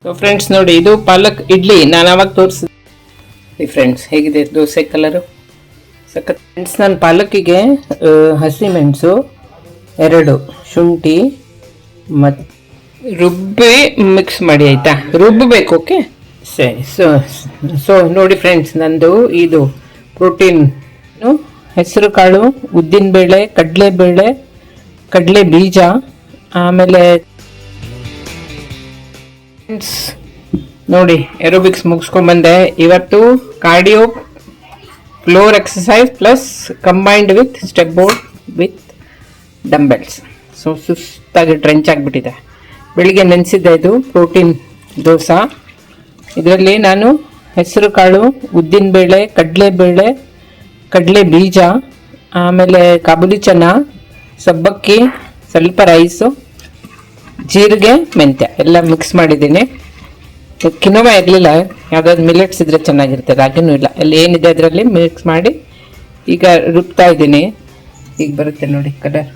So friends ನೋಡಿ, ಇದು ಪಾಲಕ್ ಇಡ್ಲಿ. ನಾನು ಅವಾಗ ತೋರಿಸಿದ್ವಿ ಫ್ರೆಂಡ್ಸ್, ಹೇಗಿದೆ ದೋಸೆ ಕಲರು ಸಖತ್. ಫ್ರೆಂಡ್ಸ್, ನಾನು ಪಾಲಕ್ಕಿಗೆ ಹಸಿಮೆಣಸು 2, ಶುಂಠಿ ಮತ್ತು ರುಬ್ಬಿ ಮಿಕ್ಸ್ ಮಾಡಿ, ಆಯಿತಾ? ರುಬ್ಬಬೇಕು, ಓಕೆ ಸರಿ. ಸೊ ನೋಡಿ ಫ್ರೆಂಡ್ಸ್, ನಂದು ಇದು ಪ್ರೋಟೀನ್ ಹೆಸರು ಕಾಳು, ಉದ್ದಿನಬೇಳೆ, ಕಡಲೆಬೇಳೆ, ಕಡಲೆ ಬೀಜ, ಆಮೇಲೆ ನೋಡಿ ಏರೋಬಿಕ್ಸ್ ಮುಗಿಸ್ಕೊಂಡ್ಬಂದೆ. ಇವತ್ತು cardio floor exercise plus combined with step board with dumbbells. So ಸುಸ್ತಾಗಿ ಡ್ರೆಂಚ್ ಆಗಿಬಿಟ್ಟಿದೆ. ಬೆಳಿಗ್ಗೆ ನೆನೆಸಿದ್ದೆ ಇದು ಪ್ರೋಟೀನ್ ದೋಸೆ. ಇದರಲ್ಲಿ ನಾನು ಹೆಸರು ಕಾಳು, ಉದ್ದಿನಬೇಳೆ, ಕಡಲೆಬೇಳೆ, ಕಡಲೆ ಬೀಜ, ಆಮೇಲೆ ಕಾಬೂಲಿ ಚೆನ್ನ, ಸಬ್ಬಕ್ಕಿ, ಸ್ವಲ್ಪ ರೈಸು, ಜೀರಿಗೆ, ಮೆಂತ್ಯ ಎಲ್ಲ ಮಿಕ್ಸ್ ಮಾಡಿದ್ದೀನಿ. ಕಿನೋವಾ ಇರಲಿಲ್ಲ, ಯಾವುದಾದ್ರು ಮಿಲೆಟ್ಸ್ ಇದ್ರೆ ಚೆನ್ನಾಗಿರುತ್ತೆ. ರಾಗಿನೂ ಇಲ್ಲ, ಅಲ್ಲಿ ಏನಿದೆ ಅದರಲ್ಲಿ ಮಿಕ್ಸ್ ಮಾಡಿ ಈಗ ರುಬ್ತಾ ಇದ್ದೀನಿ. ಈಗ ಬರುತ್ತೆ ನೋಡಿ ಕಲರ್.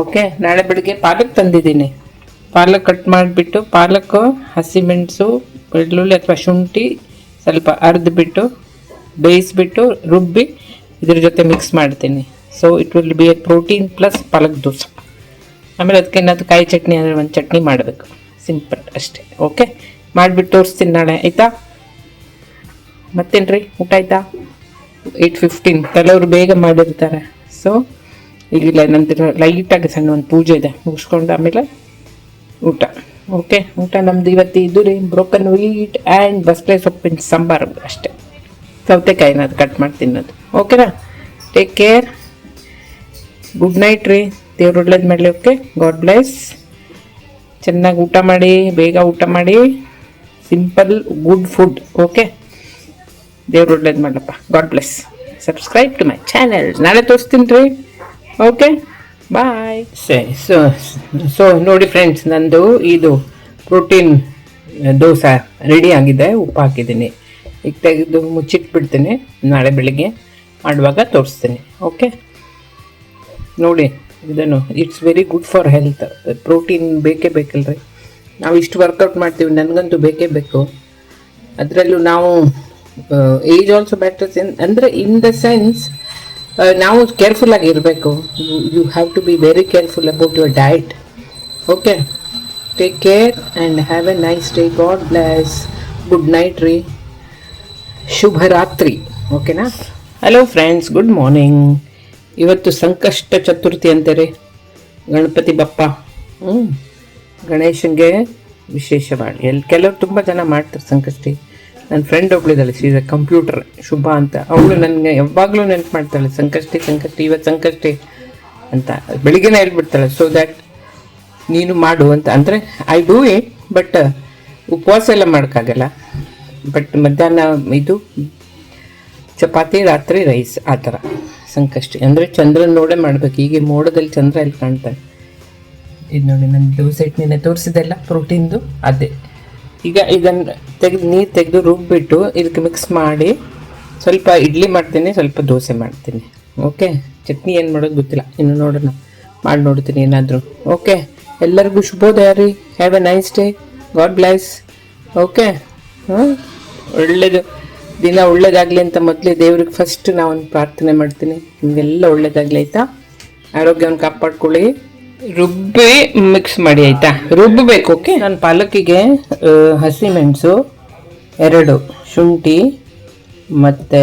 ಓಕೆ, ನಾಳೆ ಬೆಳಿಗ್ಗೆ ಪಾಲಕ್ ತಂದಿದ್ದೀನಿ. ಪಾಲಕ್ ಕಟ್ ಮಾಡಿಬಿಟ್ಟು, ಪಾಲಕ್ಕು, ಹಸಿಮೆಣಸು, ಬೆಳ್ಳುಳ್ಳಿ ಅಥವಾ ಶುಂಠಿ ಸ್ವಲ್ಪ ಅರ್ದ್ಬಿಟ್ಟು ಬೇಯಿಸ್ಬಿಟ್ಟು ರುಬ್ಬಿ ಇದ್ರ ಜೊತೆ ಮಿಕ್ಸ್ ಮಾಡ್ತೀನಿ. So it will be a protein plus palak dosa. ಆಮೇಲೆ ಅದಕ್ಕೆ ಏನಾದ್ರು ಕಾಯಿ ಚಟ್ನಿ ಅಂದರೆ ಒಂದು ಚಟ್ನಿ ಮಾಡಬೇಕು, ಸಿಂಪಲ್ ಅಷ್ಟೇ. ಓಕೆ, ಮಾಡಿಬಿಟ್ಟು ತೋರಿಸ್ತೀನಿ ನಾಳೆ, ಆಯಿತಾ? ಮತ್ತೇನ್ರಿ, ಊಟ ಆಯಿತಾ? 8:15. ಕೆಲವರು ಬೇಗ ಮಾಡಿರ್ತಾರೆ. ಸೊ ಈಗಿಲ್ಲ, ನಂತರ ಲೈಟಾಗಿ ಸಣ್ಣ ಒಂದು ಪೂಜೆ ಇದೆ, ಮುಗಿಸ್ಕೊಂಡು ಆಮೇಲೆ ಊಟ. ಓಕೆ, ಊಟ ನಮ್ದು ಇವತ್ತು ಇದು ರೀ, ಬ್ರೋಕನ್ ವೀಟ್ ಆ್ಯಂಡ್ ಬಸಳೆ ಸೊಪ್ಪಿನ ಸಾಂಬಾರು ಅಷ್ಟೇ. ಸೌತೆಕಾಯಿನ ಅದು ಕಟ್ ಮಾಡಿ ತಿನ್ನೋದು. ಓಕೆನಾ? ಟೇಕ್ ಕೇರ್, ಗುಡ್ ನೈಟ್ ರೀ. ದೇವ್ರು ಒಳ್ಳೇದು ಮಾಡಲಿ. Okay, god bless. ಚೆನ್ನಾಗಿ ಊಟ ಮಾಡಿ, ಬೇಗ ಊಟ ಮಾಡಿ, ಸಿಂಪಲ್ ಗುಡ್ ಫುಡ್. ಓಕೆ, ದೇವ್ರು ಒಳ್ಳೇದು ಮಾಡಲಪ್ಪ. God bless. Subscribe to my channel. ನಾಳೆ ತೋರಿಸ್ತೀನಿ ರೀ. Okay, bye. ಸರಿ. ಸೊ ನೋಡಿ ಫ್ರೆಂಡ್ಸ್, ನಂದು ಇದು ಪ್ರೋಟೀನ್ ದೋಸೆ ರೆಡಿ ಆಗಿದೆ. ಉಪ್ಪು ಹಾಕಿದ್ದೀನಿ. ಈಗ ತೆಗೆದು ಮುಚ್ಚಿಟ್ಬಿಡ್ತೀನಿ. ನಾಳೆ ಬೆಳಿಗ್ಗೆ ಮಾಡುವಾಗ ತೋರಿಸ್ತೀನಿ. ಓಕೆ, ನೋಡಿ ಇದನ್ನು. It's very good for health. Protein ಬೇಕೇ ಬೇಕಲ್ರಿ. ನಾವು ಇಷ್ಟು ವರ್ಕೌಟ್ ಮಾಡ್ತೀವಿ, ನನಗಂತೂ ಬೇಕೇ ಬೇಕು. ಅದರಲ್ಲೂ ನಾವು ಏಜ್ ಆಲ್ಸೋ ಮ್ಯಾಟರ್ಸ್ ಅಂದರೆ ಇನ್ ದ ಸೆನ್ಸ್ ನಾವು ಕೇರ್ಫುಲ್ ಆಗಿ ಇರಬೇಕು. You have to be very careful about your diet. Okay, take care and have a nice day. God bless. Good night ರೀ. ಶುಭರಾತ್ರಿ. ಓಕೆನಾ? Hello friends, good morning. ಇವತ್ತು ಸಂಕಷ್ಟ ಚತುರ್ಥಿ ಅಂತಾರೆ. ಗಣಪತಿ ಬಪ್ಪ ಗಣೇಶನಿಗೆ ವಿಶೇಷ ಮಾಡಿ ಕೆಲವರು ತುಂಬ ಜನ ಮಾಡ್ತಾರೆ ಸಂಕಷ್ಟಿ. ನನ್ನ ಫ್ರೆಂಡ್ ಒಬ್ಳಿದ್ದಾಳೆ, ಸೀದ ಕಂಪ್ಯೂಟರ್ ಶುಭ ಅಂತ. ಅವಳು ನನಗೆ ಯಾವಾಗಲೂ ನೆನಪು ಮಾಡ್ತಾಳೆ, ಸಂಕಷ್ಟಿ ಇವತ್ತು ಸಂಕಷ್ಟಿ ಅಂತ ಬೆಳಿಗ್ಗೆನೇ ಹೇಳ್ಬಿಡ್ತಾಳೆ. ಸೊ ದ್ಯಾಟ್ ನೀನು ಮಾಡು ಅಂತ. ಅಂದರೆ ಐ ಡೂ ಇಟ್, ಬಟ್ ಉಪವಾಸ ಎಲ್ಲ ಮಾಡೋಕ್ಕಾಗಲ್ಲ. ಬಟ್ ಮಧ್ಯಾಹ್ನ ಇದು ಚಪಾತಿ, ರಾತ್ರಿ ರೈಸ್, ಆ ಥರ ಸಂಕಷ್ಟಿ. ಅಂದರೆ ಚಂದ್ರನ ನೋಡೇ ಮಾಡ್ಬೇಕು. ಈಗ ಮೋಡದಲ್ಲಿ ಚಂದ್ರ ಇಲ್ಲಿ ಕಾಣ್ತಾನೆ. ಇದು ನೋಡಿ, ನನ್ನ ದೋಸೆ ಹಿಟ್ಟಿನ ತೋರಿಸಿದೆಲ್ಲ ಪ್ರೋಟೀನ್ದು ಅದೇ. ಈಗ ಇದನ್ನು ನೀರು ತೆಗೆದು ರುಬ್ಬಿಟ್ಟು ಇದಕ್ಕೆ ಮಿಕ್ಸ್ ಮಾಡಿ ಸ್ವಲ್ಪ ಇಡ್ಲಿ ಮಾಡ್ತೀನಿ, ಸ್ವಲ್ಪ ದೋಸೆ ಮಾಡ್ತೀನಿ. ಓಕೆ, ಚಟ್ನಿ ಏನು ಮಾಡೋದು ಗೊತ್ತಿಲ್ಲ, ಇನ್ನು ನೋಡೋಣ, ಮಾಡಿ ನೋಡ್ತೀನಿ ಏನಾದರೂ. ಓಕೆ, ಎಲ್ಲರಿಗೂ ಶುಭೋದಯ ರೀ. Have a nice day. God bless. Okay, ಒಳ್ಳೆಯದು ದಿನ ಒಳ್ಳೇದಾಗಲಿ ಅಂತ ಮೊದಲೇ ದೇವ್ರಿಗೆ ಫಸ್ಟ್ ನಾವೊಂದು ಪ್ರಾರ್ಥನೆ ಮಾಡ್ತೀನಿ. ನಿಮಗೆಲ್ಲ ಒಳ್ಳೇದಾಗಲಿ, ಆಯಿತಾ? ಆರೋಗ್ಯವನ್ನು ಕಾಪಾಡ್ಕೊಳ್ಳಿ. ರುಬ್ಬಿ ಮಿಕ್ಸ್ ಮಾಡಿ, ಆಯಿತಾ? ರುಬ್ಬಬೇಕು. ಓಕೆ, ನಾನು ಪಾಲಕ್ಕಿಗೆ ಹಸಿಮೆಣಸು 2, ಶುಂಠಿ ಮತ್ತು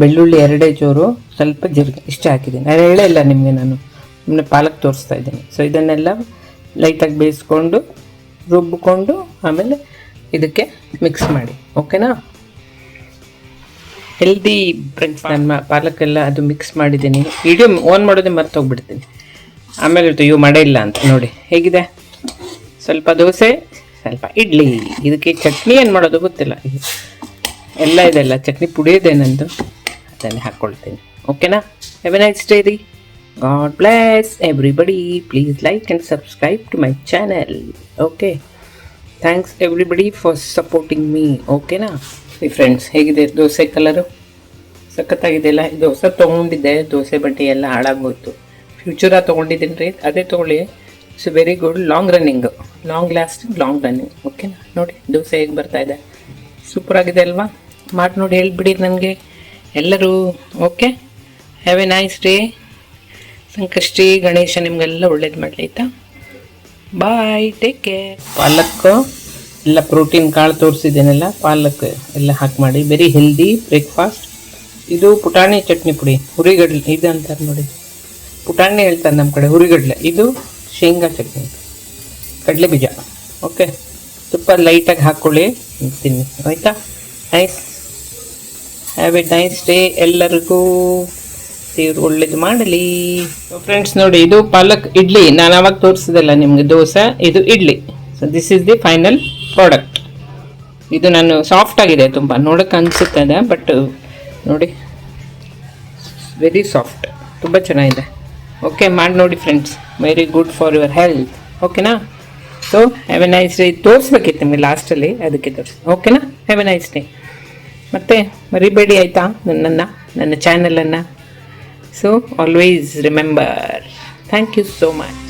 ಬೆಳ್ಳುಳ್ಳಿ 2 ಚೂರು, ಸ್ವಲ್ಪ ಜೀರಿಗೆ ಇಷ್ಟು ಹಾಕಿದ್ದೀನಿ. ನಾನು ಹೇಳೇ ಇಲ್ಲ ನಿಮಗೆ, ನಾನು ನಿಮ್ಮನ್ನ ಪಾಲಕ್ ತೋರಿಸ್ತಾ ಇದ್ದೀನಿ. ಸೊ ಇದನ್ನೆಲ್ಲ ಲೈಟಾಗಿ ಬೇಯಿಸ್ಕೊಂಡು ರುಬ್ಬಿಕೊಂಡು ಆಮೇಲೆ ಇದಕ್ಕೆ ಮಿಕ್ಸ್ ಮಾಡಿ. ಓಕೆನಾ? Healthy friends. ನಾನು ಪಾಲಕ್ಕೆಲ್ಲ ಅದು ಮಿಕ್ಸ್ ಮಾಡಿದ್ದೀನಿ. ವಿಡಿಯೋ ಆನ್ ಮಾಡೋದೇ ಮರ್ತೋಗ್ಬಿಡ್ತೀನಿ. ಆಮೇಲೆ ಇವು ಮಾಡೇ ಇಲ್ಲ ಅಂತ. ನೋಡಿ ಹೇಗಿದೆ. ಸ್ವಲ್ಪ ದೋಸೆ, ಸ್ವಲ್ಪ ಇಡ್ಲಿ. ಇದಕ್ಕೆ ಚಟ್ನಿ ಏನು ಮಾಡೋದು ಗೊತ್ತಿಲ್ಲ. ಎಲ್ಲ ಇದೆಲ್ಲ ಚಟ್ನಿ ಪುಡಿ ಇದೆ ನಂದು, ಅದನ್ನೇ ಹಾಕ್ಕೊಳ್ತೀನಿ. ಓಕೆನಾ? ಹ್ಯಾವ್ ಎ ನೈಸ್ ಡೇ ರೀ. God bless everybody. Please like and subscribe to my channel. Okay, thanks everybody for supporting me. ಓಕೆನಾ? ಫ್ರೆಂಡ್ಸ್, ಹೇಗಿದೆ ದೋಸೆ ಕಲರು? ಸಖತ್ತಾಗಿದೆಯಲ್ಲ. ಇದು ಹೊಸ ತೊಗೊಂಡಿದ್ದೆ ದೋಸೆ ಬಟ್ಟೆ ಎಲ್ಲ ಹಾಳಾಗೋಯ್ತು. ಫ್ಯೂಚರ ತೊಗೊಂಡಿದ್ದೀನಿ ರೀ, ಅದೇ ತೊಗೊಳ್ಳಿ. It's very good, long running. Long lasting long running. ಓಕೆನಾ? ನೋಡಿ ದೋಸೆ ಹೇಗೆ ಬರ್ತಾ ಇದೆ, ಸೂಪರ್ ಆಗಿದೆ ಅಲ್ವಾ? ಮಾಡಿ ನೋಡಿ ಹೇಳ್ಬಿಡಿ ನನಗೆ ಎಲ್ಲರೂ. Okay, have a nice day. Sankashti Ganesha ನಿಮಗೆಲ್ಲ ಒಳ್ಳೇದು ಮಾಡಲಿ ಆಯಿತಾ. ಬಾಯ್, ಟೇಕ್ ಕೇರ್. ಪಾಲಕ್ಕು ಎಲ್ಲ ಪ್ರೋಟೀನ್ ಕಾಳು ತೋರಿಸಿದ್ದೇನೆಲ್ಲ, ಪಾಲಕ್ ಎಲ್ಲ ಹಾಕಿ ಮಾಡಿ, ವೆರಿ ಹೆಲ್ದಿ ಬ್ರೇಕ್ಫಾಸ್ಟ್. ಇದು ಪುಟಾಣಿ ಚಟ್ನಿ ಪುಡಿ, ಹುರಿಗಡ್ಲೆ ಇದು ಅಂತಾರೆ ನೋಡಿ, ಪುಟಾಣಿ ಹೇಳ್ತಾರೆ ನಮ್ಮ ಕಡೆ, ಹುರಿಗಡ್ಲೆ. ಇದು ಶೇಂಗಾ ಚಟ್ನಿ, ಕಡಲೆ ಬೀಜ. ಓಕೆ, ತುಪ್ಪ ಲೈಟಾಗಿ ಹಾಕ್ಕೊಳ್ಳಿ, ತಿನ್ನಿ ಆಯಿತಾ. Nice, have a nice day ಎಲ್ಲರಿಗೂ. ದೇವ್ರು ಒಳ್ಳೇದು ಮಾಡಲಿ. ಫ್ರೆಂಡ್ಸ್ ನೋಡಿ, ಇದು ಪಾಲಕ್ ಇಡ್ಲಿ. ನಾನು ಅವಾಗ ತೋರಿಸಿದಲ್ಲ ನಿಮಗೆ ದೋಸೆ, ಇದು idli. So this is the final product. ಇದು ನಾನು ಸಾಫ್ಟ್ ಆಗಿದೆ ತುಂಬ, ನೋಡೋಕೆ ಅನಿಸುತ್ತದೆ, ಬಟ್ ನೋಡಿ ವೆರಿ ಸಾಫ್ಟ್, ತುಂಬ ಚೆನ್ನಾಗಿದೆ. ಓಕೆ, ಮಾಡಿ ನೋಡಿ friends, very good for your health. ಓಕೆನಾ? So have a nice day. ತೋರಿಸ್ಬೇಕಿತ್ತು ನಿಮಗೆ ಲಾಸ್ಟಲ್ಲಿ, ಅದಕ್ಕೆ ತೋರಿಸಿ. ಓಕೆನಾ? Have a nice day. ಮತ್ತೆ ಮರಿಬೇಡಿ ಆಯಿತಾ ನನ್ನ ಚಾನಲನ್ನು. So always remember, thank you so much.